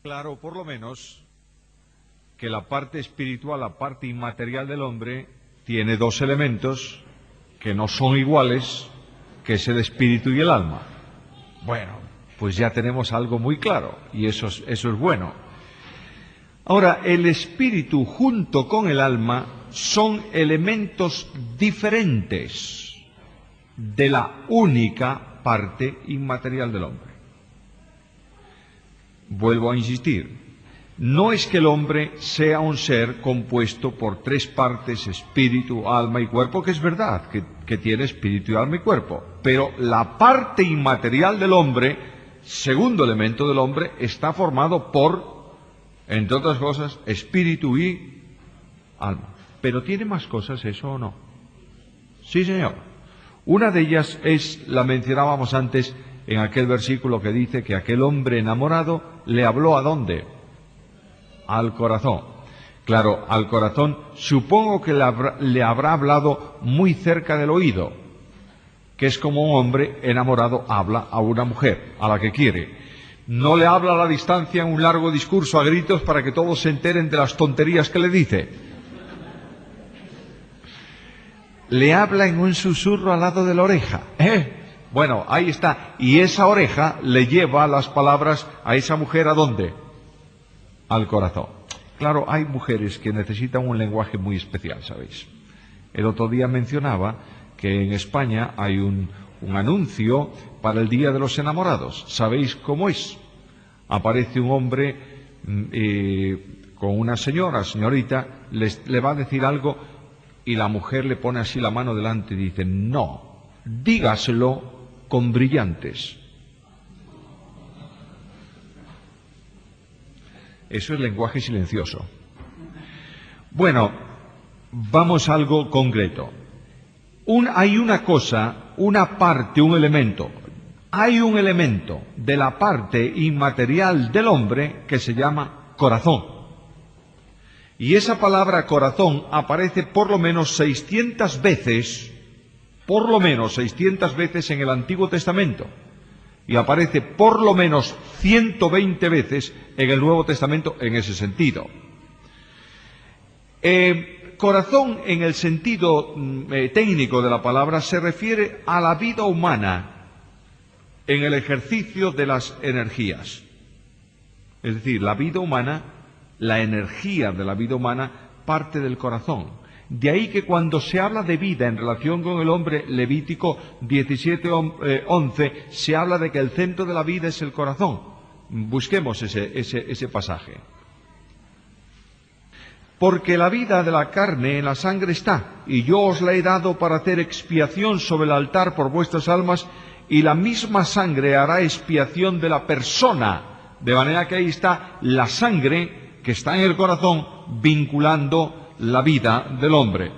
claro, por lo menos, que la parte espiritual, la parte inmaterial del hombre, tiene dos elementos que no son iguales, que es el espíritu y el alma. Bueno, pues ya tenemos algo muy claro, y eso es bueno. Ahora, el espíritu junto con el alma son elementos diferentes de la única parte inmaterial del hombre. Vuelvo a insistir, no es que el hombre sea un ser compuesto por tres partes, espíritu, alma y cuerpo, que es verdad, que tiene espíritu, alma y cuerpo, pero la parte inmaterial del hombre, segundo elemento del hombre, está formado por, entre otras cosas, espíritu y alma. ¿Pero tiene más cosas eso o no? Sí, señor. Una de ellas es, la mencionábamos antes en aquel versículo que dice que aquel hombre enamorado le habló ¿a dónde? Al corazón. Claro, al corazón supongo que le habrá hablado muy cerca del oído, que es como un hombre enamorado habla a una mujer, a la que quiere. No le habla a la distancia en un largo discurso a gritos para que todos se enteren de las tonterías que le dice. Le habla en un susurro al lado de la oreja. Bueno, ahí está. Y esa oreja le lleva las palabras a esa mujer ¿a dónde? Al corazón. Claro, hay mujeres que necesitan un lenguaje muy especial, ¿sabéis? El otro día mencionaba que en España hay un anuncio para el Día de los Enamorados. ¿Sabéis cómo es? Aparece un hombre con una señorita, le va a decir algo y la mujer le pone así la mano delante y dice, no, dígaselo con brillantes. Eso es lenguaje silencioso. Bueno, vamos a algo concreto. Hay una cosa, una parte, un elemento. Hay un elemento de la parte inmaterial del hombre que se llama corazón. Y esa palabra corazón aparece por lo menos 600 veces en el Antiguo Testamento. Y aparece por lo menos 120 veces en el Nuevo Testamento en ese sentido. Corazón, en el sentido técnico de la palabra, se refiere a la vida humana en el ejercicio de las energías. Es decir, la vida humana, la energía de la vida humana parte del corazón. De ahí que cuando se habla de vida en relación con el hombre, Levítico 17:11, se habla de que el centro de la vida es el corazón. Busquemos ese pasaje. Porque la vida de la carne en la sangre está, y yo os la he dado para hacer expiación sobre el altar por vuestras almas, y la misma sangre hará expiación de la persona. De manera que ahí está la sangre que está en el corazón vinculando la vida del hombre.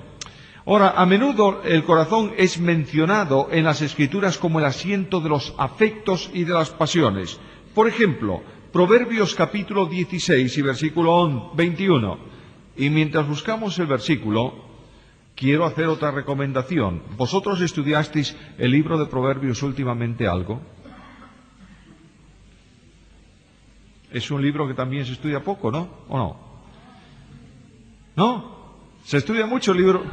Ahora, a menudo el corazón es mencionado en las Escrituras como el asiento de los afectos y de las pasiones. Por ejemplo, Proverbios capítulo 16 y versículo 21. Y mientras buscamos el versículo, quiero hacer otra recomendación. ¿Vosotros estudiasteis el libro de Proverbios últimamente algo? Es un libro que también se estudia poco, ¿no? ¿O no? ¿No? ¿Se estudia mucho el libro?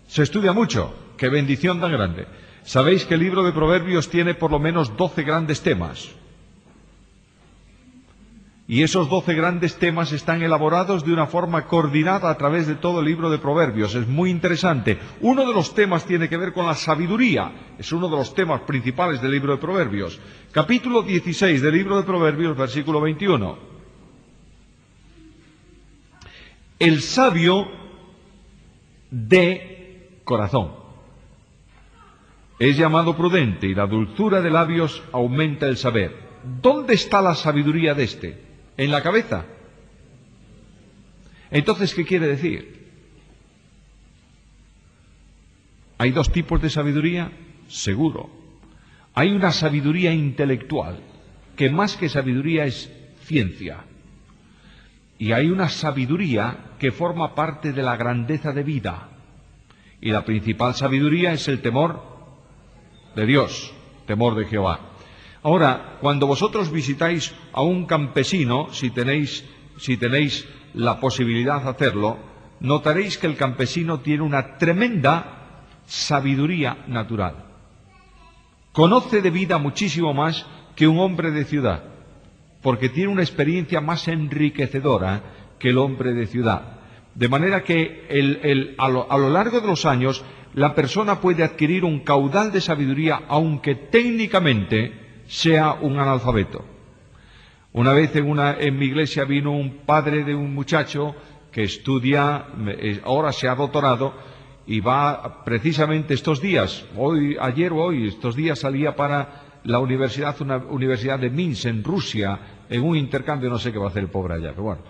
Se estudia mucho. ¡Qué bendición tan grande! Sabéis que el libro de Proverbios tiene por lo menos 12 grandes temas. Y esos 12 grandes temas están elaborados de una forma coordinada a través de todo el libro de Proverbios. Es muy interesante. Uno de los temas tiene que ver con la sabiduría. Es uno de los temas principales del libro de Proverbios. Capítulo 16 del libro de Proverbios, versículo 21. El sabio de corazón es llamado prudente y la dulzura de labios aumenta el saber. ¿Dónde está la sabiduría de éste? ¿En la cabeza? Entonces, ¿qué quiere decir? ¿Hay dos tipos de sabiduría? Seguro. Hay una sabiduría intelectual, que más que sabiduría es ciencia. Y hay una sabiduría que forma parte de la grandeza de vida. Y la principal sabiduría es el temor de Dios, temor de Jehová. Ahora, cuando vosotros visitáis a un campesino, si tenéis la posibilidad de hacerlo, notaréis que el campesino tiene una tremenda sabiduría natural. Conoce de vida muchísimo más que un hombre de ciudad, porque tiene una experiencia más enriquecedora que el hombre de ciudad. De manera que a lo largo de los años la persona puede adquirir un caudal de sabiduría, aunque técnicamente sea un analfabeto. Una vez en mi iglesia vino un padre de un muchacho que estudia, ahora se ha doctorado, y va precisamente estos días, estos días salía para la universidad, una universidad de Minsk en Rusia, en un intercambio, no sé qué va a hacer el pobre allá, pero bueno,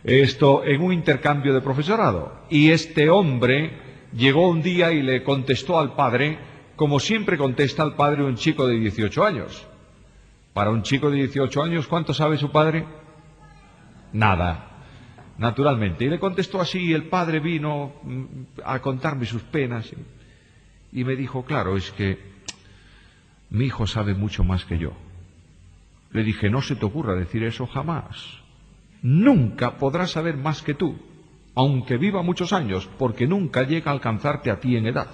en un intercambio de profesorado. Y este hombre llegó un día y le contestó al padre, como siempre contesta al padre un chico de 18 años. Para un chico de 18 años, ¿cuánto sabe su padre? Nada, naturalmente. Y le contestó así, y el padre vino a contarme sus penas. Y me dijo, claro, es que mi hijo sabe mucho más que yo. Le dije, no se te ocurra decir eso jamás. Nunca podrá saber más que tú, aunque viva muchos años, porque nunca llega a alcanzarte a ti en edad.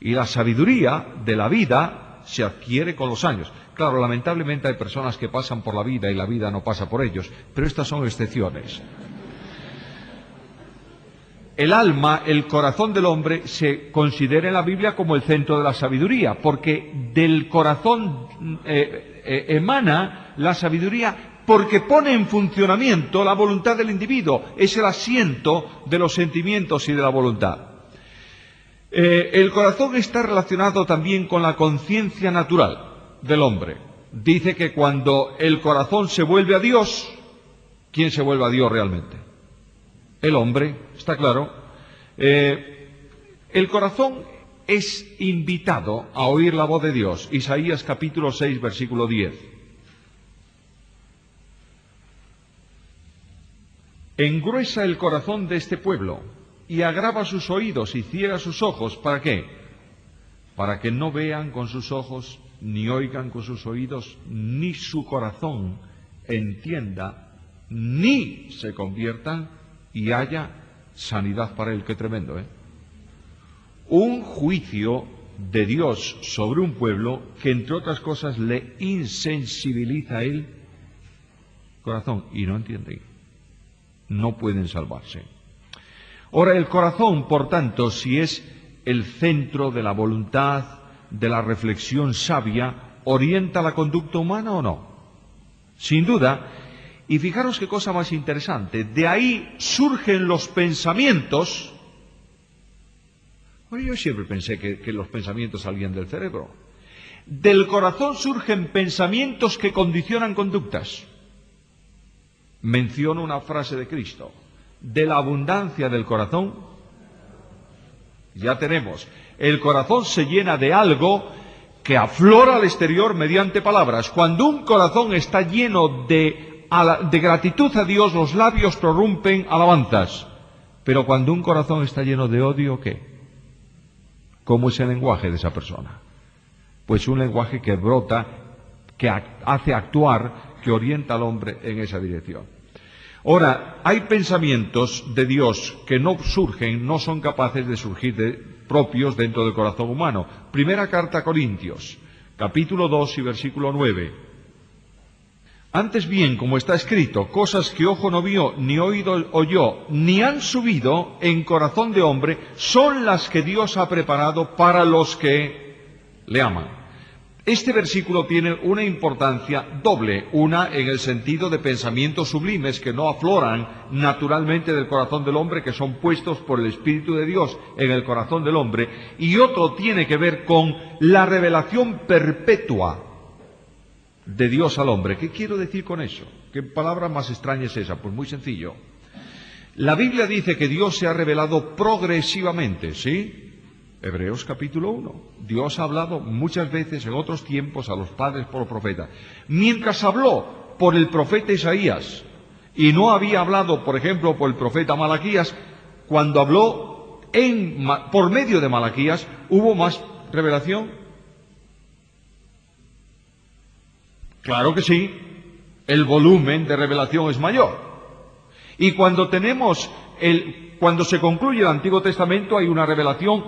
Y la sabiduría de la vida se adquiere con los años. Claro, lamentablemente hay personas que pasan por la vida y la vida no pasa por ellos, pero estas son excepciones. El alma, el corazón del hombre, se considera en la Biblia como el centro de la sabiduría, porque del corazón emana la sabiduría, porque pone en funcionamiento la voluntad del individuo, es el asiento de los sentimientos y de la voluntad. El corazón está relacionado también con la conciencia natural del hombre. Dice que cuando el corazón se vuelve a Dios, ¿quién se vuelve a Dios realmente? El hombre, está claro. El corazón es invitado a oír la voz de Dios. Isaías capítulo 6, versículo 10. Engruesa el corazón de este pueblo y agrava sus oídos y ciega sus ojos. ¿Para qué? Para que no vean con sus ojos, ni oigan con sus oídos, ni su corazón entienda, ni se conviertan y haya sanidad para él. Qué tremendo, ¿eh? Un juicio de Dios sobre un pueblo que, entre otras cosas, le insensibiliza a él corazón y no entienden, no pueden salvarse. Ahora, el corazón, por tanto, si es el centro de la voluntad, de la reflexión sabia, ¿orienta la conducta humana o no? Sin duda. Y fijaros qué cosa más interesante. De ahí surgen los pensamientos. Bueno, yo siempre pensé que los pensamientos salían del cerebro. Del corazón surgen pensamientos que condicionan conductas. Menciono una frase de Cristo. De la abundancia del corazón, ya tenemos, el corazón se llena de algo que aflora al exterior mediante palabras. Cuando un corazón está lleno de gratitud a Dios, los labios prorrumpen alabanzas. Pero cuando un corazón está lleno de odio, ¿qué? ¿Cómo es el lenguaje de esa persona? Pues un lenguaje que brota, que hace actuar, que orienta al hombre en esa dirección. Ahora, hay pensamientos de Dios que no surgen, no son capaces de surgir propios dentro del corazón humano. Primera carta a Corintios, capítulo 2 y versículo 9. Antes bien, como está escrito, cosas que ojo no vio, ni oído oyó, ni han subido en corazón de hombre, son las que Dios ha preparado para los que le aman. Este versículo tiene una importancia doble, una en el sentido de pensamientos sublimes que no afloran naturalmente del corazón del hombre, que son puestos por el Espíritu de Dios en el corazón del hombre, y otro tiene que ver con la revelación perpetua de Dios al hombre. ¿Qué quiero decir con eso? ¿Qué palabra más extraña es esa? Pues muy sencillo. La Biblia dice que Dios se ha revelado progresivamente, ¿sí? Hebreos capítulo 1. Dios ha hablado muchas veces en otros tiempos a los padres por los profetas. Mientras habló por el profeta Isaías y no había hablado, por ejemplo, por el profeta Malaquías, cuando habló por medio de Malaquías, ¿hubo más revelación? Claro que sí, el volumen de revelación es mayor. Y cuando cuando se concluye el Antiguo Testamento hay una revelación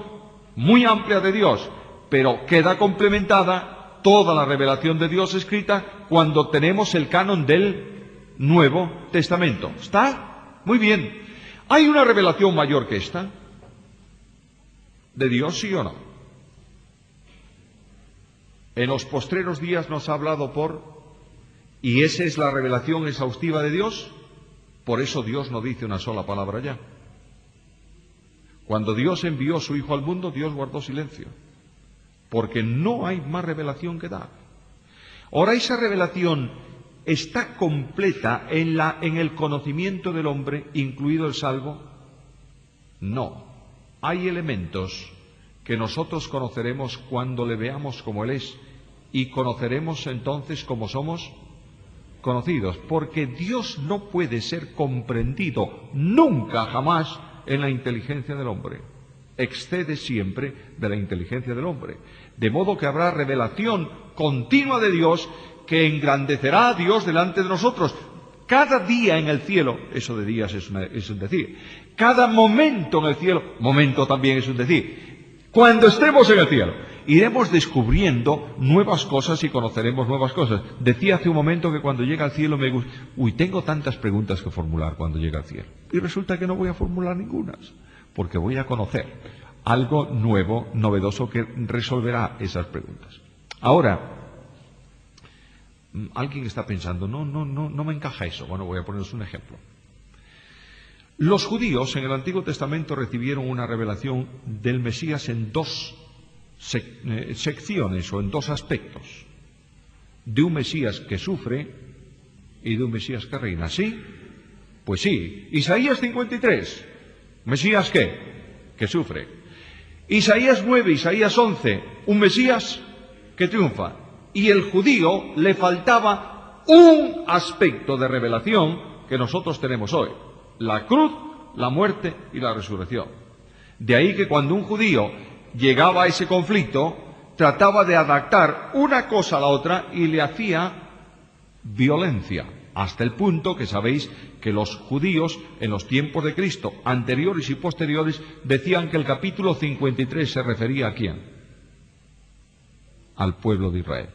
muy amplia de Dios, pero queda complementada toda la revelación de Dios escrita cuando tenemos el canon del Nuevo Testamento. ¿Está? Muy bien. ¿Hay una revelación mayor que esta? ¿De Dios, sí o no? En los postreros días nos ha hablado y esa es la revelación exhaustiva de Dios. Por eso Dios no dice una sola palabra ya. Cuando Dios envió a su Hijo al mundo, Dios guardó silencio, porque no hay más revelación que dar. Ahora, esa revelación está completa en el conocimiento del hombre, incluido el salvo. No, hay elementos que nosotros conoceremos cuando le veamos como Él es, y conoceremos entonces como somos conocidos, porque Dios no puede ser comprendido nunca, jamás, en la inteligencia del hombre. Excede siempre de la inteligencia del hombre. De modo que habrá revelación continua de Dios que engrandecerá a Dios delante de nosotros. Cada día en el cielo, eso de días es un decir, cada momento en el cielo, momento también es un decir. Cuando estemos en el cielo, iremos descubriendo nuevas cosas y conoceremos nuevas cosas. Decía hace un momento que cuando llega al cielo me gusta, tengo tantas preguntas que formular cuando llega al cielo. Y resulta que no voy a formular ningunas, porque voy a conocer algo nuevo, novedoso, que resolverá esas preguntas. Ahora, alguien está pensando, no me encaja eso. Bueno, voy a poneros un ejemplo. Los judíos en el Antiguo Testamento recibieron una revelación del Mesías en dos secciones o en dos aspectos. De un Mesías que sufre y de un Mesías que reina. ¿Sí? Pues sí. Isaías 53. ¿Mesías qué? Que sufre. Isaías 9, Isaías 11. Un Mesías que triunfa. Y el judío le faltaba un aspecto de revelación que nosotros tenemos hoy: la cruz, la muerte y la resurrección. De ahí que cuando un judío llegaba a ese conflicto, trataba de adaptar una cosa a la otra y le hacía violencia, hasta el punto que sabéis que los judíos en los tiempos de Cristo, anteriores y posteriores, decían que el capítulo 53 se refería ¿a quién? Al pueblo de Israel.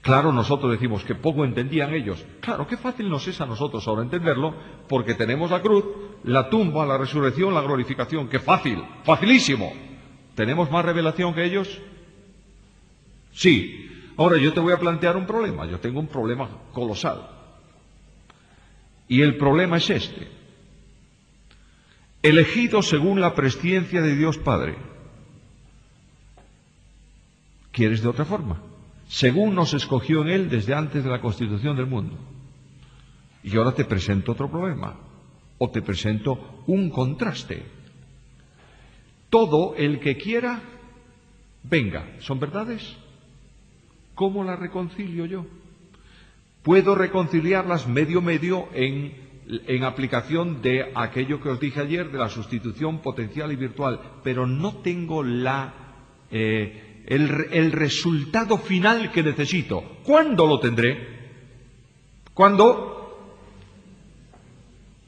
Claro, nosotros decimos que poco entendían ellos. Claro, qué fácil nos es a nosotros ahora entenderlo, porque tenemos la cruz, la tumba, la resurrección, la glorificación. ¡Qué fácil! ¡Facilísimo! ¿Tenemos más revelación que ellos? Sí. Ahora yo te voy a plantear un problema. Yo tengo un problema colosal. Y el problema es este: elegido según la presciencia de Dios Padre. ¿Quieres de otra forma? Según nos escogió en Él desde antes de la constitución del mundo. Y ahora te presento otro problema, o te presento un contraste. Todo el que quiera, venga. ¿Son verdades? ¿Cómo las reconcilio yo? Puedo reconciliarlas medio en aplicación de aquello que os dije ayer, de la sustitución potencial y virtual, pero no tengo el resultado final que necesito. ¿Cuándo lo tendré? ¿Cuándo?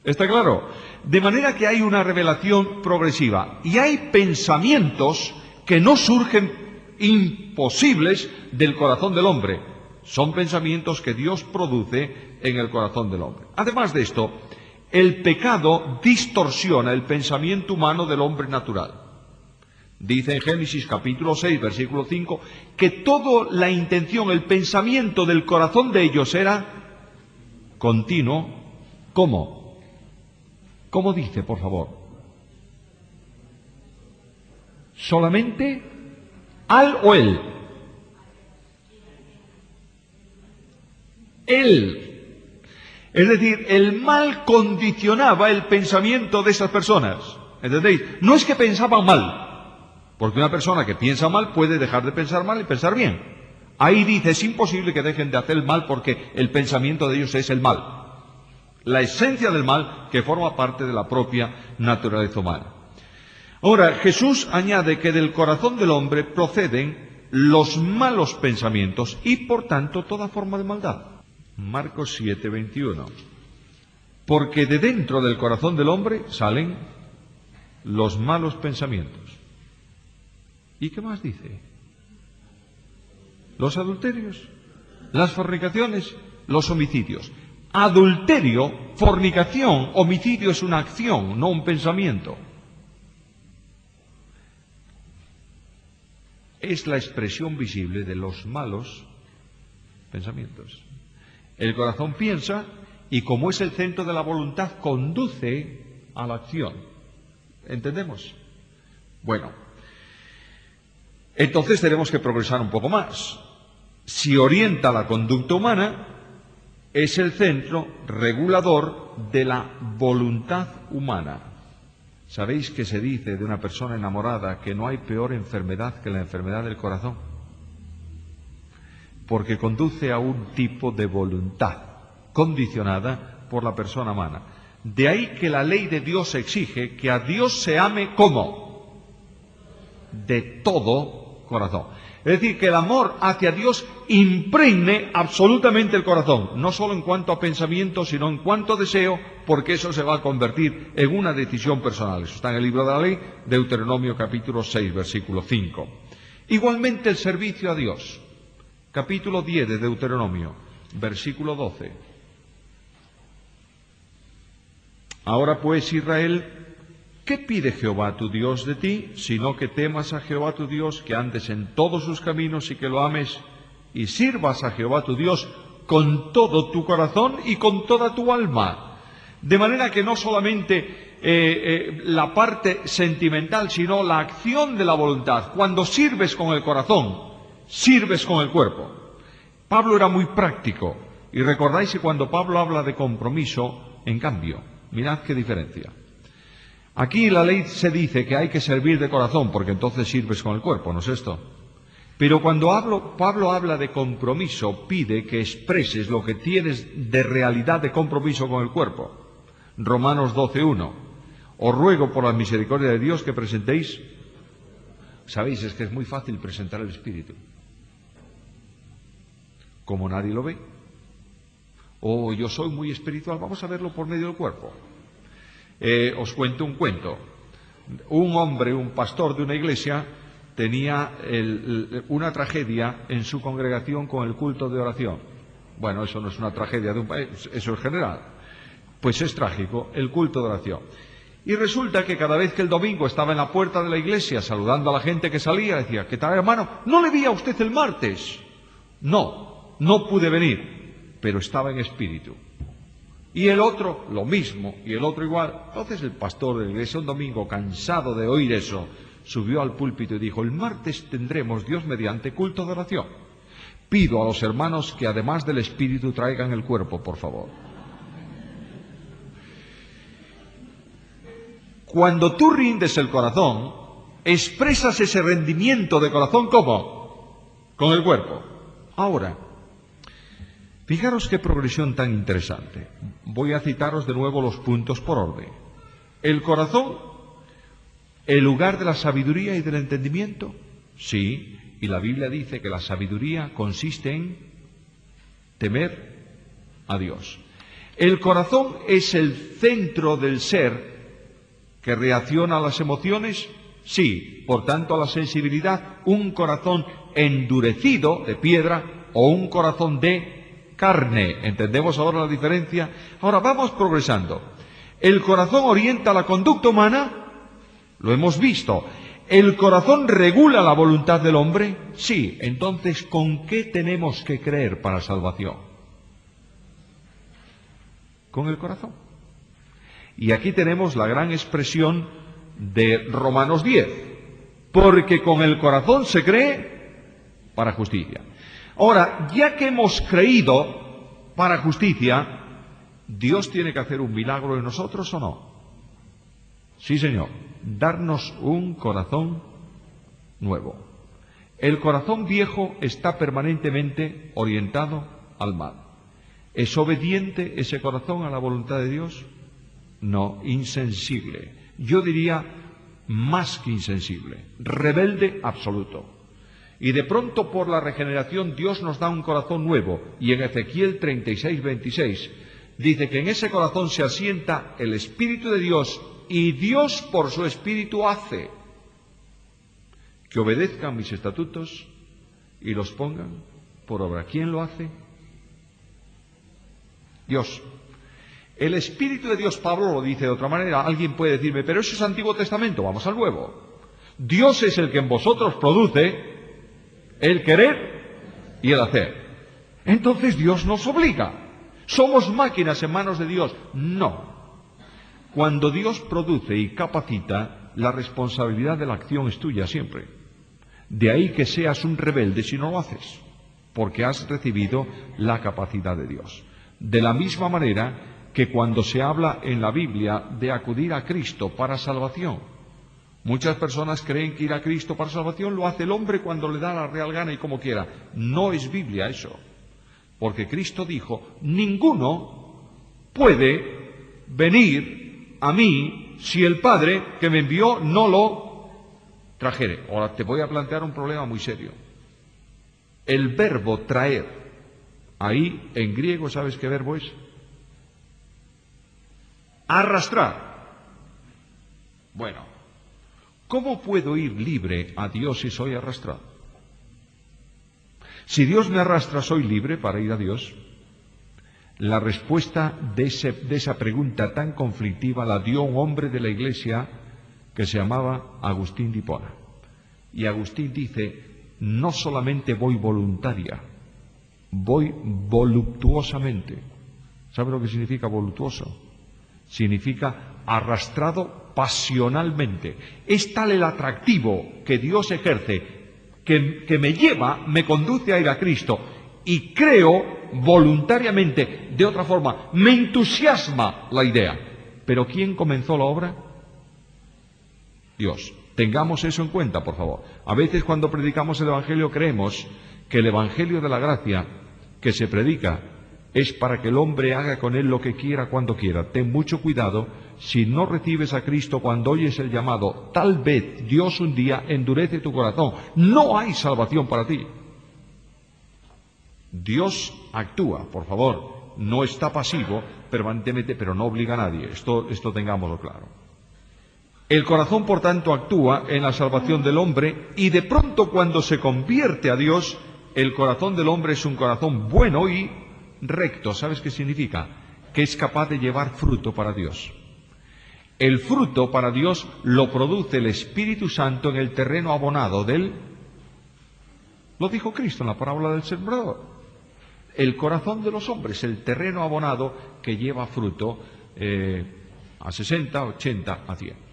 ¿Está claro? De manera que hay una revelación progresiva y hay pensamientos que no surgen imposibles del corazón del hombre. Son pensamientos que Dios produce en el corazón del hombre. Además de esto, el pecado distorsiona el pensamiento humano del hombre natural. Dice en Génesis capítulo 6, versículo 5, que toda la intención, el pensamiento del corazón de ellos era continuo. ¿Cómo? ¿Cómo dice, por favor? ¿Solamente al o él? Él. Es decir, el mal condicionaba el pensamiento de esas personas. ¿Entendéis? No es que pensaban mal. Porque una persona que piensa mal puede dejar de pensar mal y pensar bien. Ahí dice, es imposible que dejen de hacer el mal porque el pensamiento de ellos es el mal. La esencia del mal que forma parte de la propia naturaleza humana. Ahora, Jesús añade que del corazón del hombre proceden los malos pensamientos y por tanto toda forma de maldad. Marcos 7:21. Porque de dentro del corazón del hombre salen los malos pensamientos. ¿Y qué más dice? Los adulterios, las fornicaciones, los homicidios. Adulterio, fornicación, homicidio es una acción, no un pensamiento. Es la expresión visible de los malos pensamientos. El corazón piensa y como es el centro de la voluntad, conduce a la acción. ¿Entendemos? Bueno, entonces tenemos que progresar un poco más. Si orienta la conducta humana, es el centro regulador de la voluntad humana. ¿Sabéis que se dice de una persona enamorada que no hay peor enfermedad que la enfermedad del corazón? Porque conduce a un tipo de voluntad condicionada por la persona humana. De ahí que la ley de Dios exige que a Dios se ame ¿cómo? De todo corazón. Es decir, que el amor hacia Dios impregne absolutamente el corazón, no solo en cuanto a pensamiento, sino en cuanto a deseo, porque eso se va a convertir en una decisión personal. Eso está en el libro de la ley, Deuteronomio capítulo 6, versículo 5. Igualmente el servicio a Dios, capítulo 10 de Deuteronomio, versículo 12. Ahora pues, Israel, ¿qué pide Jehová tu Dios de ti, sino que temas a Jehová tu Dios, que andes en todos sus caminos y que lo ames, y sirvas a Jehová tu Dios con todo tu corazón y con toda tu alma? De manera que no solamente la parte sentimental, sino la acción de la voluntad. Cuando sirves con el corazón, sirves con el cuerpo. Pablo era muy práctico, y recordáis que cuando Pablo habla de compromiso, en cambio, mirad qué diferencia. Aquí la ley se dice que hay que servir de corazón, porque entonces sirves con el cuerpo, ¿no es esto? Pero cuando Pablo habla de compromiso, pide que expreses lo que tienes de realidad de compromiso con el cuerpo. Romanos 12:1. Os ruego por la misericordia de Dios que presentéis. Sabéis, es que es muy fácil presentar el espíritu. Como nadie lo ve. Oh, yo soy muy espiritual, vamos a verlo por medio del cuerpo. Os cuento un cuento. Un hombre, un pastor de una iglesia, tenía una tragedia en su congregación con el culto de oración. Bueno, eso no es una tragedia de un país, eso es general. Pues es trágico, el culto de oración. Y resulta que cada vez que el domingo estaba en la puerta de la iglesia saludando a la gente que salía, decía: ¿qué tal, hermano? ¿No le vi a usted el martes? No pude venir, pero estaba en espíritu. Y el otro, lo mismo, y el otro igual. Entonces el pastor de la iglesia, un domingo, cansado de oír eso, subió al púlpito y dijo: el martes tendremos, Dios mediante, culto de oración. Pido a los hermanos que además del espíritu traigan el cuerpo, por favor. Cuando tú rindes el corazón, expresas ese rendimiento de corazón, ¿cómo? Con el cuerpo. Ahora, fijaros qué progresión tan interesante. Voy a citaros de nuevo los puntos por orden. El corazón, el lugar de la sabiduría y del entendimiento. Sí, y la Biblia dice que la sabiduría consiste en temer a Dios. El corazón es el centro del ser que reacciona a las emociones. Sí, por tanto a la sensibilidad, un corazón endurecido de piedra o un corazón de carne. ¿Entendemos ahora la diferencia? Ahora vamos progresando. El corazón orienta la conducta humana, lo hemos visto. ¿El corazón regula la voluntad del hombre? Sí. Entonces, ¿con qué tenemos que creer para salvación? Con el corazón. Y aquí tenemos la gran expresión de Romanos 10. Porque con el corazón se cree para justicia. Ahora, ya que hemos creído para justicia, ¿Dios tiene que hacer un milagro en nosotros o no? Sí, Señor. Darnos un corazón nuevo. El corazón viejo está permanentemente orientado al mal. ¿Es obediente ese corazón a la voluntad de Dios? No, insensible. Yo diría más que insensible, rebelde absoluto. Y de pronto por la regeneración Dios nos da un corazón nuevo. Y en Ezequiel 36:26 dice que en ese corazón se asienta el Espíritu de Dios y Dios por su Espíritu hace que obedezcan mis estatutos y los pongan por obra. ¿Quién lo hace? Dios. El Espíritu de Dios, Pablo lo dice de otra manera. Alguien puede decirme, pero eso es Antiguo Testamento, vamos al Nuevo. Dios es el que en vosotros produce el querer y el hacer. Entonces Dios nos obliga. ¿Somos máquinas en manos de Dios? No. Cuando Dios produce y capacita, la responsabilidad de la acción es tuya siempre. De ahí que seas un rebelde si no lo haces, porque has recibido la capacidad de Dios. De la misma manera que cuando se habla en la Biblia de acudir a Cristo para salvación, muchas personas creen que ir a Cristo para salvación lo hace el hombre cuando le da la real gana y como quiera. No es Biblia eso, porque Cristo dijo, ninguno puede venir a mí si el Padre que me envió no lo trajere. Ahora te voy a plantear un problema muy serio. El verbo traer, ahí en griego, ¿sabes qué verbo es? Arrastrar. Bueno, ¿cómo puedo ir libre a Dios si soy arrastrado? Si Dios me arrastra, ¿soy libre para ir a Dios? La respuesta de esa pregunta tan conflictiva la dio un hombre de la Iglesia que se llamaba Agustín de Hipona. Y Agustín dice, no solamente voy voluntaria, voy voluptuosamente. ¿Sabe lo que significa voluptuoso? Significa arrastrado pasionalmente. Es tal el atractivo que Dios ejerce que me lleva, me conduce a ir a Cristo y creo voluntariamente, de otra forma, me entusiasma la idea. Pero ¿quién comenzó la obra? Dios. Tengamos eso en cuenta, por favor. A veces cuando predicamos el Evangelio creemos que el Evangelio de la gracia que se predica es para que el hombre haga con él lo que quiera cuando quiera. Ten mucho cuidado, si no recibes a Cristo cuando oyes el llamado, tal vez Dios un día endurece tu corazón. No hay salvación para ti. Dios actúa, por favor, no está pasivo permanentemente, pero no obliga a nadie. Esto tengámoslo claro. El corazón, por tanto, actúa en la salvación del hombre y de pronto cuando se convierte a Dios, el corazón del hombre es un corazón bueno y recto. ¿Sabes qué significa? Que es capaz de llevar fruto para Dios. El fruto para Dios lo produce el Espíritu Santo en el terreno abonado del... Lo dijo Cristo en la parábola del sembrador. El corazón de los hombres, el terreno abonado que lleva fruto a 60, 80, a 100.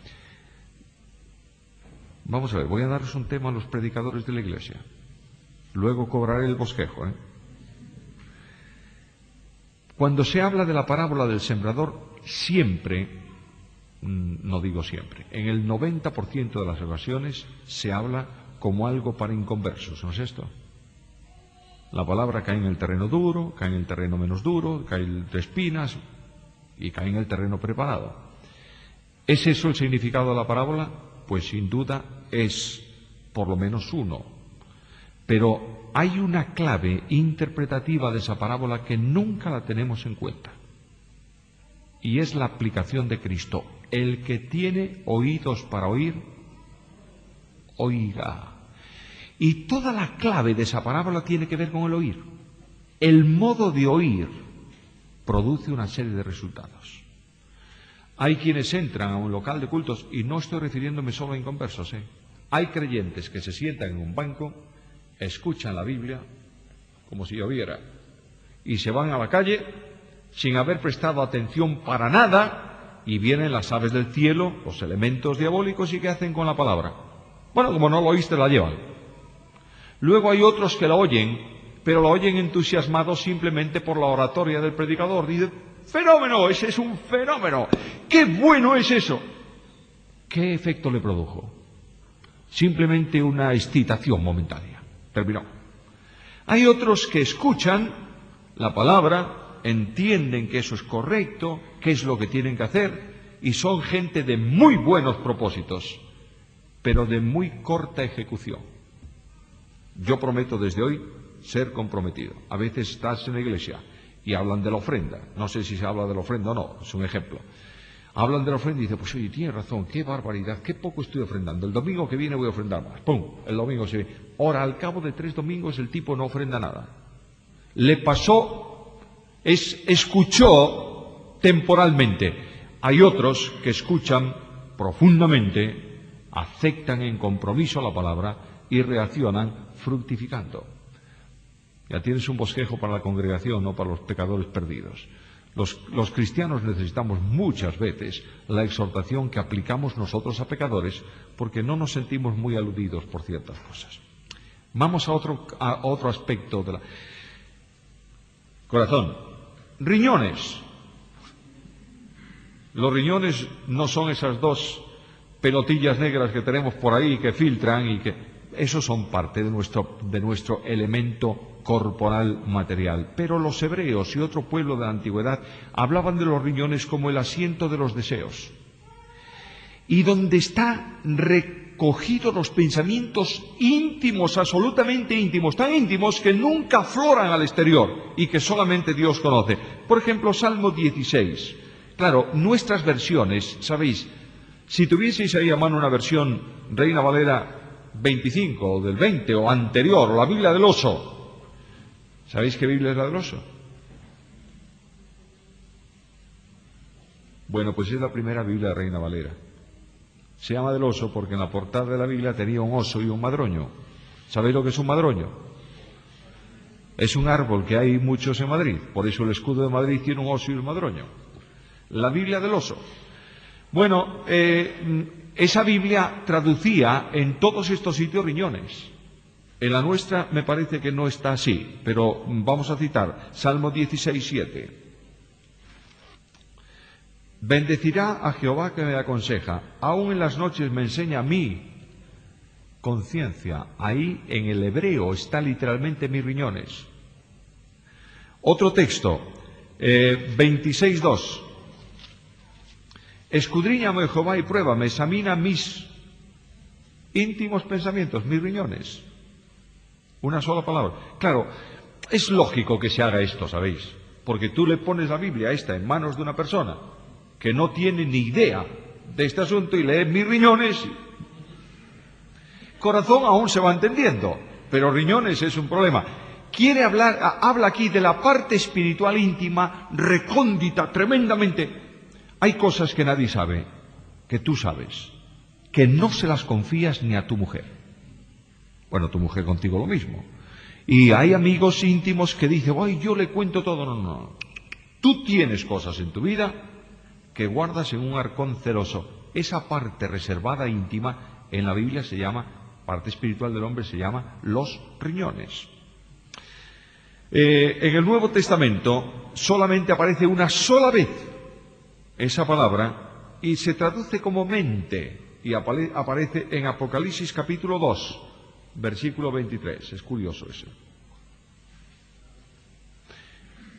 Vamos a ver, voy a darles un tema a los predicadores de la Iglesia. Luego cobraré el bosquejo, Cuando se habla de la parábola del sembrador, siempre, no digo siempre, en el 90% de las ocasiones se habla como algo para inconversos, ¿no es esto? La palabra cae en el terreno duro, cae en el terreno menos duro, cae de espinas y cae en el terreno preparado. ¿Es eso el significado de la parábola? Pues sin duda es por lo menos uno. Pero hay una clave interpretativa de esa parábola que nunca la tenemos en cuenta. Y es la aplicación de Cristo. El que tiene oídos para oír, oiga. Y toda la clave de esa parábola tiene que ver con el oír. El modo de oír produce una serie de resultados. Hay quienes entran a un local de cultos, y no estoy refiriéndome solo a inconversos, Hay creyentes que se sientan en un banco, escuchan la Biblia como si lloviera y se van a la calle sin haber prestado atención para nada y vienen las aves del cielo, los elementos diabólicos, y ¿qué hacen con la palabra? Bueno, como no lo oíste, la llevan. Luego hay otros que la oyen, pero la oyen entusiasmados simplemente por la oratoria del predicador. Dicen, fenómeno, ese es un fenómeno, qué bueno es eso. ¿Qué efecto le produjo? Simplemente una excitación momentánea. Terminó. Hay otros que escuchan la palabra, entienden que eso es correcto, qué es lo que tienen que hacer, y son gente de muy buenos propósitos, pero de muy corta ejecución. Yo prometo desde hoy ser comprometido. A veces estás en la iglesia y hablan de la ofrenda. No sé si se habla de la ofrenda o no, es un ejemplo. Hablan de la ofrenda y dicen, pues oye, tienes razón, qué barbaridad, qué poco estoy ofrendando. El domingo que viene voy a ofrendar más. ¡Pum! El domingo se ve. Ahora, al cabo de 3 domingos, el tipo no ofrenda nada. Le pasó, escuchó temporalmente. Hay otros que escuchan profundamente, aceptan en compromiso la palabra y reaccionan fructificando. Ya tienes un bosquejo para la congregación, no para los pecadores perdidos. Los cristianos necesitamos muchas veces la exhortación que aplicamos nosotros a pecadores porque no nos sentimos muy aludidos por ciertas cosas. Vamos a otro aspecto de la... Corazón. Riñones. Los riñones no son esas 2 pelotillas negras que tenemos por ahí que filtran y que... Esos son parte de nuestro elemento corporal material. Pero los hebreos y otro pueblo de la antigüedad hablaban de los riñones como el asiento de los deseos. Y donde están recogidos los pensamientos íntimos, absolutamente íntimos, tan íntimos que nunca afloran al exterior y que solamente Dios conoce. Por ejemplo, Salmo 16. Claro, nuestras versiones, ¿sabéis? Si tuvieseis ahí a mano una versión Reina Valera 25 o del 20 o anterior, o la Biblia del oso. ¿Sabéis qué Biblia es la del oso? Bueno, pues es la primera Biblia de Reina Valera. Se llama del oso porque en la portada de la Biblia tenía un oso y un madroño. ¿Sabéis lo que es un madroño? Es un árbol que hay muchos en Madrid, por eso el escudo de Madrid tiene un oso y un madroño. La Biblia del oso. Bueno, esa Biblia traducía en todos estos sitios riñones. En la nuestra me parece que no está así, pero vamos a citar Salmo 16, 7. Bendecirá a Jehová que me aconseja, aún en las noches me enseña mi conciencia. Ahí en el hebreo está literalmente mis riñones. Otro texto, 26, 2. Escudriñame, Jehová, y pruébame, examina mis íntimos pensamientos, mis riñones. Una sola palabra. Claro, es lógico que se haga esto, ¿sabéis? Porque tú le pones la Biblia esta en manos de una persona que no tiene ni idea de este asunto y lee mis riñones. Corazón aún se va entendiendo, pero riñones es un problema. Habla aquí de la parte espiritual íntima, recóndita, tremendamente. Hay cosas que nadie sabe, que tú sabes, que no se las confías ni a tu mujer. Bueno, tu mujer contigo lo mismo. Y hay amigos íntimos que dicen, ay, yo le cuento todo. No, no. Tú tienes cosas en tu vida que guardas en un arcón celoso. Esa parte reservada íntima en la Biblia se llama, parte espiritual del hombre se llama los riñones. En el Nuevo Testamento solamente aparece una sola vez esa palabra y se traduce como mente y aparece en Apocalipsis capítulo 2, versículo 23. Es curioso eso.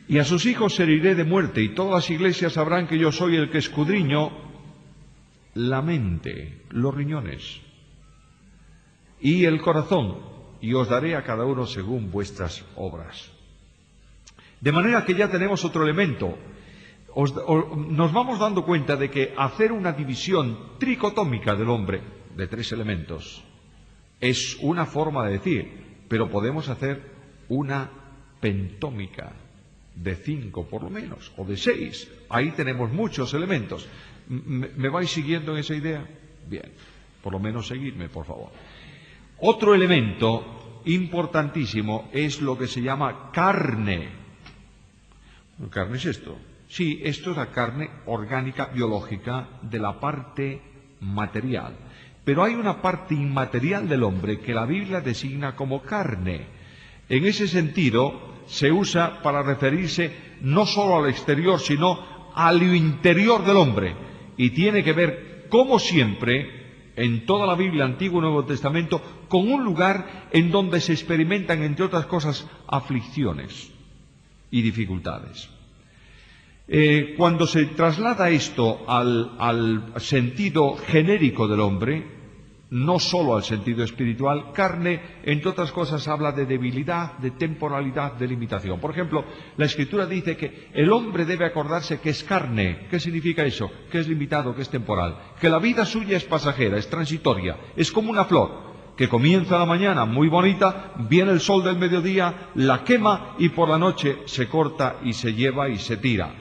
Y a sus hijos heriré de muerte, y todas las iglesias sabrán que yo soy el que escudriño la mente, los riñones y el corazón, y os daré a cada uno según vuestras obras. De manera que ya tenemos otro elemento. Nos vamos dando cuenta de que hacer una división tricotómica del hombre, de 3 elementos, es una forma de decir, pero podemos hacer una pentómica de 5 por lo menos, o de 6. Ahí tenemos muchos elementos. ¿Me vais siguiendo en esa idea? Bien, por lo menos seguidme, por favor. Otro elemento importantísimo es lo que se llama carne. ¿Carne es esto? Sí, esto es la carne orgánica, biológica, de la parte material. Pero hay una parte inmaterial del hombre que la Biblia designa como carne. En ese sentido, se usa para referirse no solo al exterior, sino a lo interior del hombre. Y tiene que ver, como siempre, en toda la Biblia, Antiguo y Nuevo Testamento, con un lugar en donde se experimentan, entre otras cosas, aflicciones y dificultades. Cuando se traslada esto al sentido genérico del hombre, no solo al sentido espiritual. Carne, entre otras cosas, habla de debilidad, de temporalidad, de limitación. Por ejemplo, la Escritura dice que el hombre debe acordarse que es carne. ¿Qué significa eso? Que es limitado, que es temporal. Que la vida suya es pasajera, es transitoria, es como una flor que comienza la mañana muy bonita, viene el sol del mediodía, la quema y por la noche se corta y se lleva y se tira.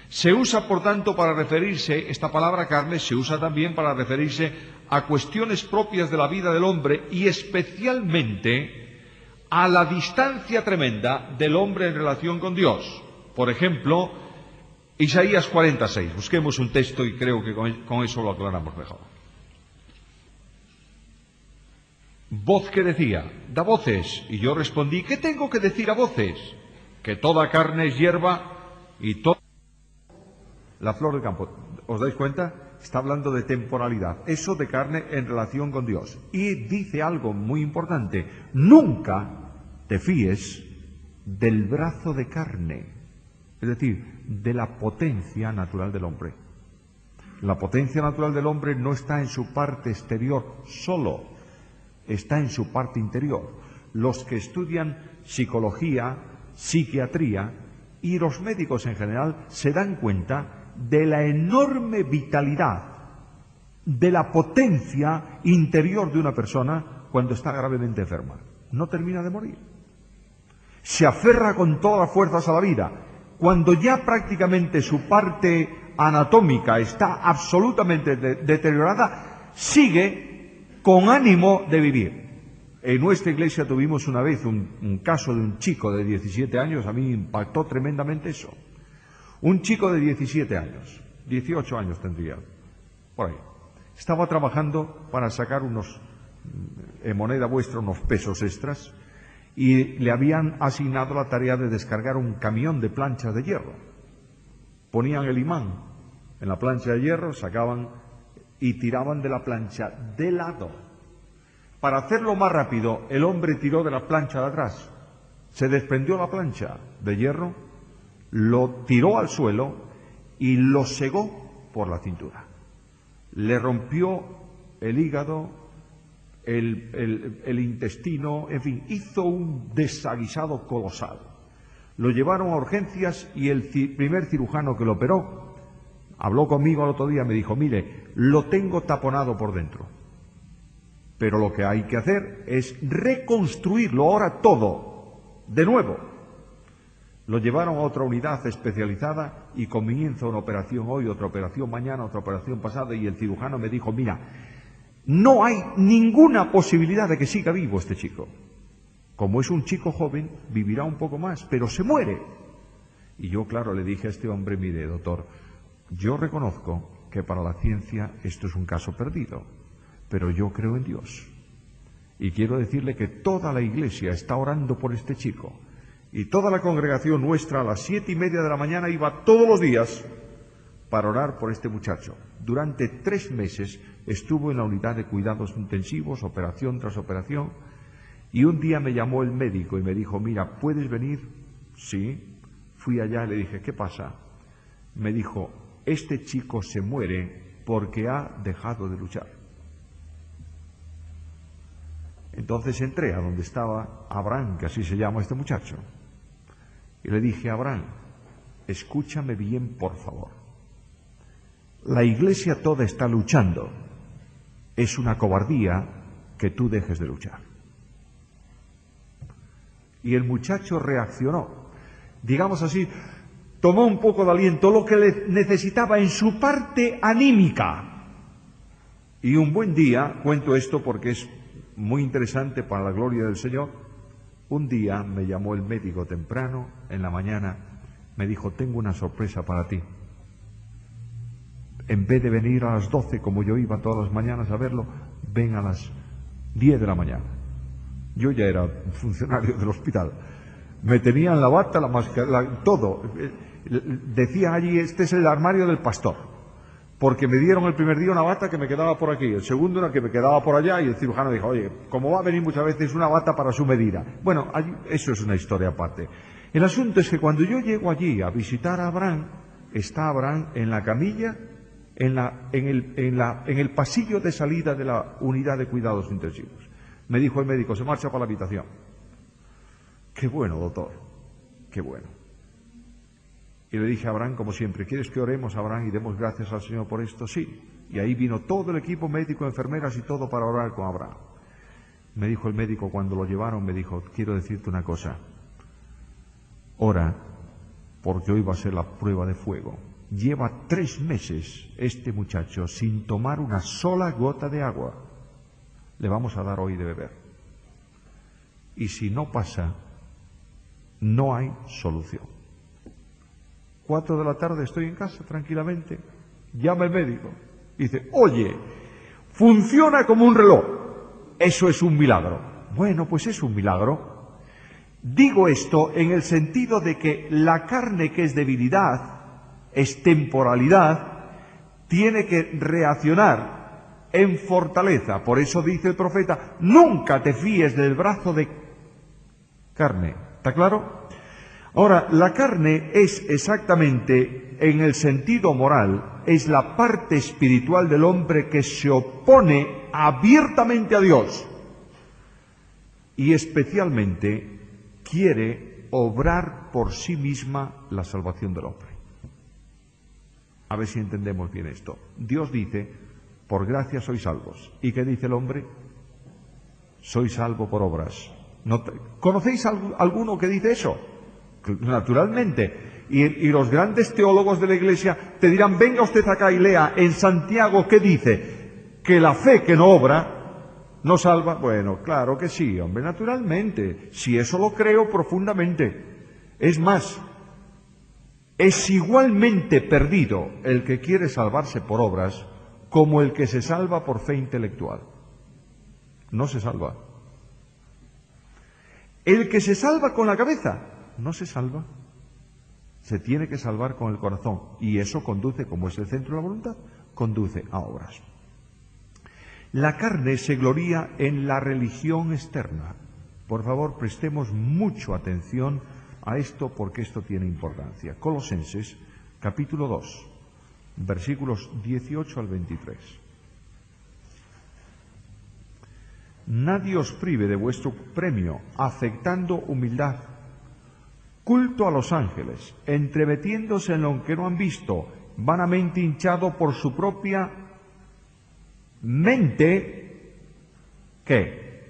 Se usa, por tanto, para referirse, esta palabra carne se usa también para referirse a cuestiones propias de la vida del hombre y especialmente a la distancia tremenda del hombre en relación con Dios. Por ejemplo, Isaías 46. Busquemos un texto y creo que con eso lo aclaramos mejor. Voz que decía, da voces. Y yo respondí, ¿qué tengo que decir a voces? Que toda carne es hierba y toda la flor del campo. ¿Os dais cuenta? Está hablando de temporalidad. Eso de carne en relación con Dios. Y dice algo muy importante. Nunca te fíes del brazo de carne. Es decir, de la potencia natural del hombre. La potencia natural del hombre no está en su parte exterior solo. Está en su parte interior. Los que estudian psicología, psiquiatría y los médicos en general se dan cuenta de la enorme vitalidad, de la potencia interior de una persona cuando está gravemente enferma. No termina de morir. Se aferra con todas las fuerzas a la vida. Cuando ya prácticamente su parte anatómica está absolutamente deteriorada, sigue con ánimo de vivir. En nuestra iglesia tuvimos una vez un caso de un chico de 17 años, a mí impactó tremendamente eso. Un chico de 17 años, 18 años tendría, por ahí. Estaba trabajando para sacar en moneda vuestra, unos pesos extras, y le habían asignado la tarea de descargar un camión de planchas de hierro. Ponían el imán en la plancha de hierro, sacaban y tiraban de la plancha de lado. Para hacerlo más rápido, el hombre tiró de la plancha de atrás. Se desprendió la plancha de hierro, lo tiró al suelo y lo segó por la cintura. Le rompió el hígado, el intestino, en fin, hizo un desaguisado colosal. Lo llevaron a urgencias y el primer cirujano que lo operó habló conmigo el otro día, me dijo, mire, lo tengo taponado por dentro, pero lo que hay que hacer es reconstruirlo ahora todo, de nuevo. Lo llevaron a otra unidad especializada y comienza una operación hoy, otra operación mañana, otra operación pasada, y el cirujano me dijo, mira, no hay ninguna posibilidad de que siga vivo este chico. Como es un chico joven, vivirá un poco más, pero se muere. Y yo, claro, le dije a este hombre, mire, doctor, yo reconozco que para la ciencia esto es un caso perdido, pero yo creo en Dios. Y quiero decirle que toda la iglesia está orando por este chico. Y toda la congregación nuestra a las 7:30 de la mañana iba todos los días para orar por este muchacho. Durante 3 meses estuvo en la unidad de cuidados intensivos, operación tras operación. Y un día me llamó el médico y me dijo, mira, ¿puedes venir? Sí. Fui allá y le dije, ¿qué pasa? Me dijo, este chico se muere porque ha dejado de luchar. Entonces entré a donde estaba Abraham, que así se llama este muchacho, y le dije, Abraham, escúchame bien, por favor. La iglesia toda está luchando. Es una cobardía que tú dejes de luchar. Y el muchacho reaccionó, digamos así, tomó un poco de aliento, lo que le necesitaba en su parte anímica. Y un buen día, cuento esto porque es muy interesante para la gloria del Señor, un día me llamó el médico temprano, en la mañana, me dijo, tengo una sorpresa para ti. En vez de venir a las 12, como yo iba todas las mañanas a verlo, ven a las 10 de la mañana. Yo ya era funcionario del hospital. Me tenían la bata, la máscara, todo. Decían allí, este es el armario del pastor. Porque me dieron el primer día una bata que me quedaba por aquí, el segundo una que me quedaba por allá, y el cirujano dijo, oye, como va a venir muchas veces una bata para su medida. Bueno, allí, eso es una historia aparte. El asunto es que cuando yo llego allí a visitar a Abraham, está Abraham en la camilla, en el pasillo de salida de la unidad de cuidados intensivos. Me dijo el médico, se marcha para la habitación. Qué bueno, doctor, qué bueno. Y le dije a Abraham, como siempre, ¿quieres que oremos, Abraham, y demos gracias al Señor por esto? Sí. Y ahí vino todo el equipo médico, enfermeras y todo para orar con Abraham. Me dijo el médico cuando lo llevaron, me dijo, quiero decirte una cosa, ora, porque hoy va a ser la prueba de fuego. Lleva 3 meses este muchacho sin tomar una sola gota de agua. Le vamos a dar hoy de beber. Y si no pasa, no hay solución. 4 de la tarde estoy en casa tranquilamente, llama el médico, dice, oye, funciona como un reloj, eso es un milagro. Bueno, pues es un milagro. Digo esto en el sentido de que la carne, que es debilidad, es temporalidad, tiene que reaccionar en fortaleza. Por eso dice el profeta, nunca te fíes del brazo de carne. ¿Está claro? Ahora, la carne es exactamente, en el sentido moral, es la parte espiritual del hombre que se opone abiertamente a Dios y especialmente quiere obrar por sí misma la salvación del hombre. A ver si entendemos bien esto. Dios dice, por gracia sois salvos. ¿Y qué dice el hombre? Soy salvo por obras. ¿Conocéis alguno que dice eso? Naturalmente. Y los grandes teólogos de la Iglesia te dirán, venga usted acá y lea en Santiago, ¿qué dice? Que la fe que no obra no salva. Bueno, claro que sí, hombre, naturalmente. Si eso lo creo profundamente. Es más, es igualmente perdido el que quiere salvarse por obras como el que se salva por fe intelectual. No se salva. El que se salva con la cabeza no se salva. Se tiene que salvar con el corazón. Y eso conduce, como es el centro de la voluntad, conduce a obras. La carne se gloría en la religión externa. Por favor, prestemos mucha atención a esto porque esto tiene importancia. Colosenses, capítulo 2, versículos 18 al 23. Nadie os prive de vuestro premio, afectando humildad, culto a los ángeles, entremetiéndose en lo que no han visto, vanamente hinchado por su propia mente, ¿qué?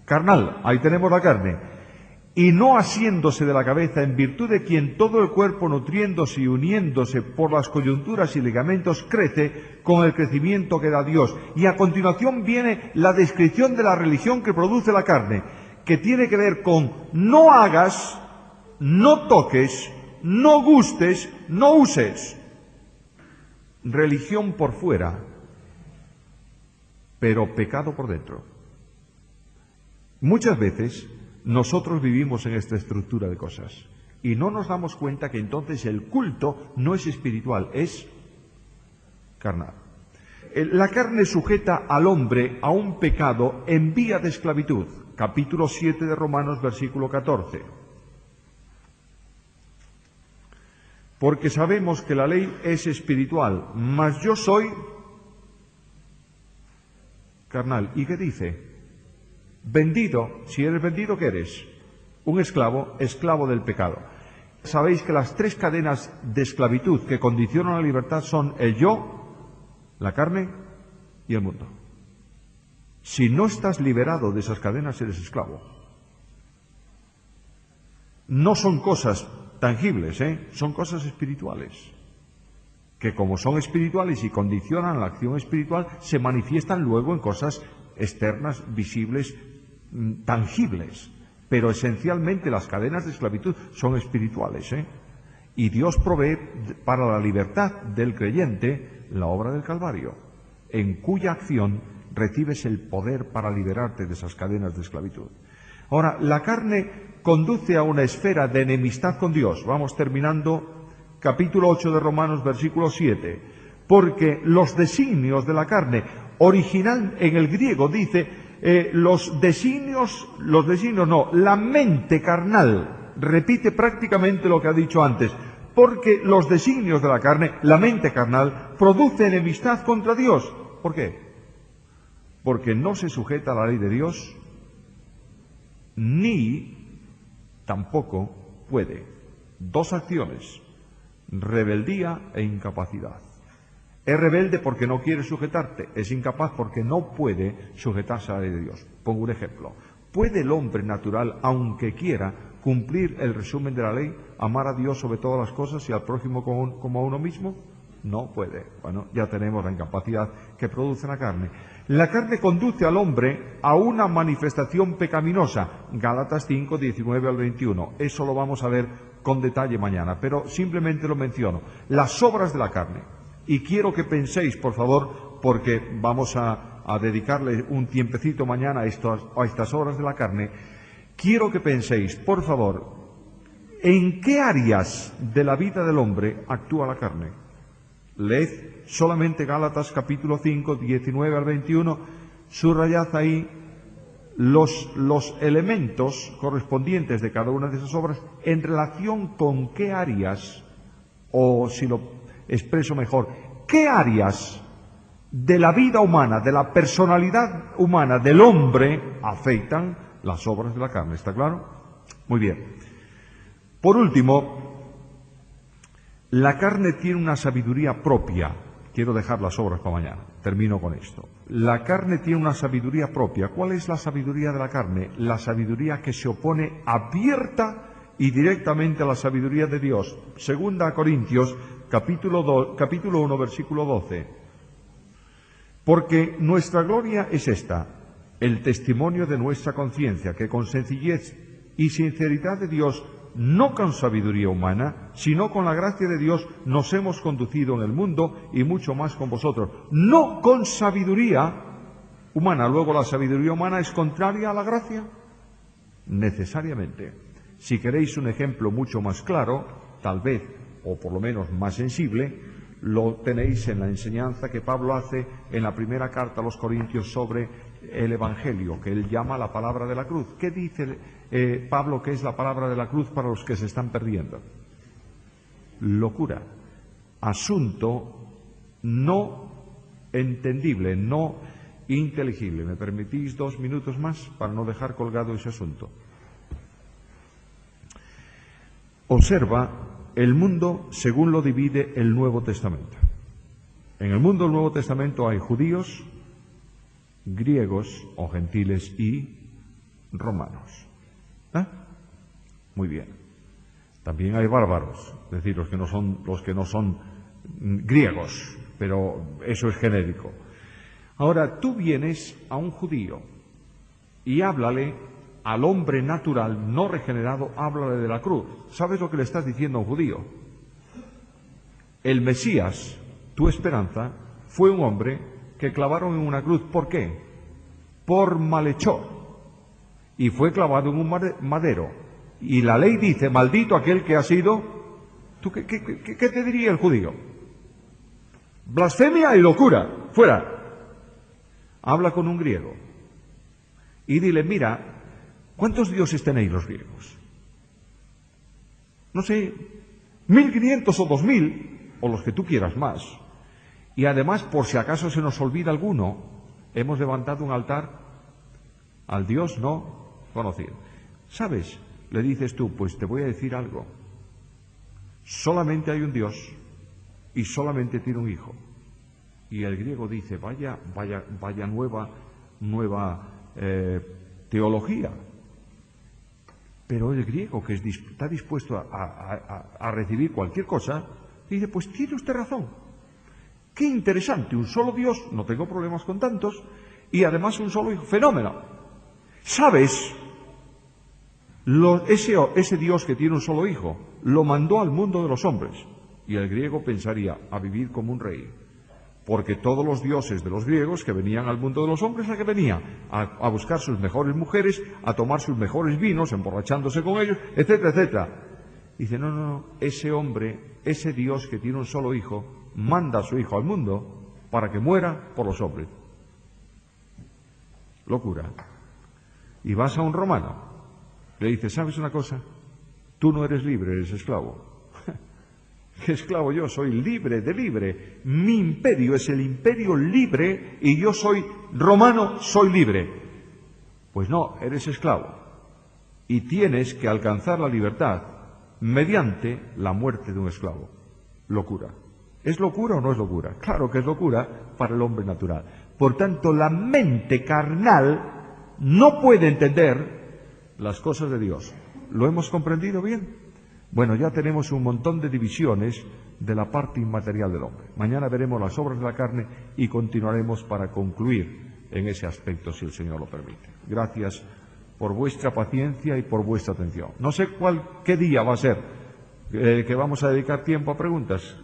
Carnal, ahí tenemos la carne. Y no asiéndose de la cabeza, en virtud de quien todo el cuerpo, nutriéndose y uniéndose por las coyunturas y ligamentos, crece con el crecimiento que da Dios. Y a continuación viene la descripción de la religión que produce la carne, que tiene que ver con no hagas, no toques, no gustes, no uses. Religión por fuera, pero pecado por dentro. Muchas veces nosotros vivimos en esta estructura de cosas y no nos damos cuenta que entonces el culto no es espiritual, es carnal. La carne sujeta al hombre a un pecado en vía de esclavitud. Capítulo 7 de Romanos, versículo 14. Porque sabemos que la ley es espiritual, mas yo soy carnal. ¿Y qué dice? Vendido. Si eres vendido, ¿qué eres? Un esclavo, esclavo del pecado. Sabéis que las 3 cadenas de esclavitud que condicionan la libertad son el yo, la carne y el mundo. Si no estás liberado de esas cadenas, eres esclavo. No son cosas tangibles, son cosas espirituales, que como son espirituales y condicionan la acción espiritual, se manifiestan luego en cosas externas, visibles, tangibles. Pero esencialmente las cadenas de esclavitud son espirituales, y Dios provee para la libertad del creyente la obra del Calvario, en cuya acción recibes el poder para liberarte de esas cadenas de esclavitud. Ahora, la carne conduce a una esfera de enemistad con Dios. Vamos terminando, capítulo 8 de Romanos, versículo 7. Porque los designios de la carne, original en el griego dice, la mente carnal, repite prácticamente lo que ha dicho antes. porque los designios de la carne, la mente carnal, produce enemistad contra Dios. ¿Por qué? Porque no se sujeta a la ley de Dios, ni tampoco puede. Dos acciones: rebeldía e incapacidad. Es rebelde porque no quiere sujetarte, es incapaz porque no puede sujetarse a la ley de Dios. Pongo un ejemplo. ¿Puede el hombre natural, aunque quiera, cumplir el resumen de la ley, amar a Dios sobre todas las cosas y al prójimo como a uno mismo? No puede. Bueno, ya tenemos la incapacidad que produce la carne. La carne conduce al hombre a una manifestación pecaminosa. Gálatas 5, 19 al 21. Eso lo vamos a ver con detalle mañana, pero simplemente lo menciono. Las obras de la carne. Y quiero que penséis, por favor, porque vamos a dedicarle un tiempecito mañana a estas obras de la carne. Quiero que penséis, por favor, ¿en qué áreas de la vida del hombre actúa la carne? Leed solamente Gálatas capítulo 5, 19 al 21, subrayad ahí los elementos correspondientes de cada una de esas obras en relación con qué áreas, o si lo expreso mejor, qué áreas de la vida humana, de la personalidad humana, del hombre, afectan las obras de la carne. ¿Está claro? Muy bien. Por último, la carne tiene una sabiduría propia. Quiero dejar las obras para mañana. Termino con esto. La carne tiene una sabiduría propia. ¿Cuál es la sabiduría de la carne? La sabiduría que se opone abierta y directamente a la sabiduría de Dios. Segunda a Corintios, capítulo 1, versículo 12. Porque nuestra gloria es esta, el testimonio de nuestra conciencia, que con sencillez y sinceridad de Dios, no con sabiduría humana, sino con la gracia de Dios, nos hemos conducido en el mundo y mucho más con vosotros. No con sabiduría humana. Luego, ¿la sabiduría humana es contraria a la gracia? Necesariamente. Si queréis un ejemplo mucho más claro, tal vez, o por lo menos más sensible, lo tenéis en la enseñanza que Pablo hace en la primera carta a los Corintios sobre el Evangelio, que él llama la palabra de la cruz. ¿Qué dice Pablo que es la palabra de la cruz para los que se están perdiendo? Locura. Asunto no entendible, no inteligible. ¿Me permitís 2 minutos más para no dejar colgado ese asunto? Observa el mundo según lo divide el Nuevo Testamento. En el mundo del Nuevo Testamento hay judíos, griegos o gentiles y romanos. Muy bien. También hay bárbaros, es decir, los que no son griegos, pero eso es genérico. Ahora, tú vienes a un judío y háblale al hombre natural, no regenerado, háblale de la cruz. ¿Sabes lo que le estás diciendo a un judío? El Mesías, tu esperanza, fue un hombre que clavaron en una cruz. ¿Por qué? Por malhechor. Y fue clavado en un madero. Y la ley dice, maldito aquel que ha sido... ¿Tú qué te diría el judío? Blasfemia y locura. Fuera. Habla con un griego. Y dile, mira, ¿cuántos dioses tenéis los griegos? No sé, 1500 o 2000, o los que tú quieras más. Y además, por si acaso se nos olvida alguno, hemos levantado un altar al Dios no conocido. ¿Sabes? Le dices tú, pues te voy a decir algo. Solamente hay un Dios y solamente tiene un hijo. Y el griego dice, vaya nueva teología. Pero el griego, que está dispuesto a recibir cualquier cosa, dice, pues tiene usted razón. Qué interesante, un solo Dios, no tengo problemas con tantos, y además un solo hijo, fenómeno. ¿Sabes? Ese Dios que tiene un solo hijo, lo mandó al mundo de los hombres, y el griego pensaría, a vivir como un rey. Porque todos los dioses de los griegos que venían al mundo de los hombres, ¿a qué venían? A buscar sus mejores mujeres, a tomar sus mejores vinos, emborrachándose con ellos, etcétera, etcétera. Dice, no, ese hombre, ese Dios que tiene un solo hijo, manda a su hijo al mundo para que muera por los hombres. Locura. Y vas a un romano, le dices, ¿sabes una cosa? Tú no eres libre, eres esclavo. ¿Qué esclavo yo? Soy libre de libre. Mi imperio es el imperio libre y yo soy romano, soy libre. Pues no, eres esclavo. Y tienes que alcanzar la libertad mediante la muerte de un esclavo. Locura. ¿Es locura o no es locura? Claro que es locura para el hombre natural. Por tanto, la mente carnal no puede entender las cosas de Dios. ¿Lo hemos comprendido bien? Bueno, ya tenemos un montón de divisiones de la parte inmaterial del hombre. Mañana veremos las obras de la carne y continuaremos para concluir en ese aspecto, si el Señor lo permite. Gracias por vuestra paciencia y por vuestra atención. No sé qué día va a ser que vamos a dedicar tiempo a preguntas.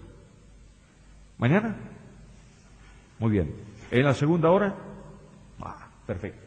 ¿Mañana? Muy bien. ¿En la segunda hora? Perfecto.